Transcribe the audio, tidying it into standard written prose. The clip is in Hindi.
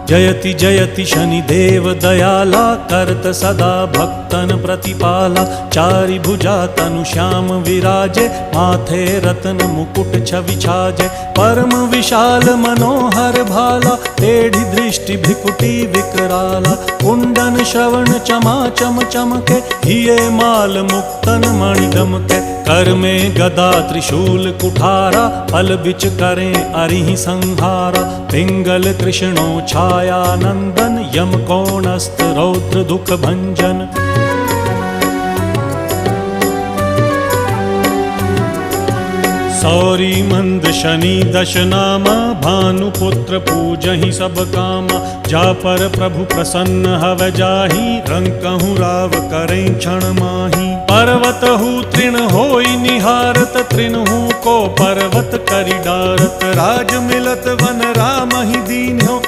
जयति जयति शनिदेव दयाला, करत सदा भक्तन प्रतिपाला। चारि भुजा तनु श्याम विराजे, माथे रत्न मुकुट छवि छाजे। परम विशाल मनोहर भाला, टेढ़ी दृष्टि भ्रिकुटी विकराला। कुंडन श्रवण चमा चम चमके, हिये माल मुक्तन मणि दमके। कर में गदा त्रिशूल कुठारा, पल बिच करें अरिहि संहारा। पिंगल कृष्णो छाया नंदन, यम कोणस्थ रौद्र दुख भंजन। सौरी मंद शनि दश नामा, भानुपुत्र पूजहि सब कामा। जा पर प्रभु प्रसन्न हव जाहि, रंकहु राव करें क्षण माहि। पर्वत हु तृण होई निहारत, तृणहु को पर्वत करि डारत। राज मिलत वन राम ही दीन्हो,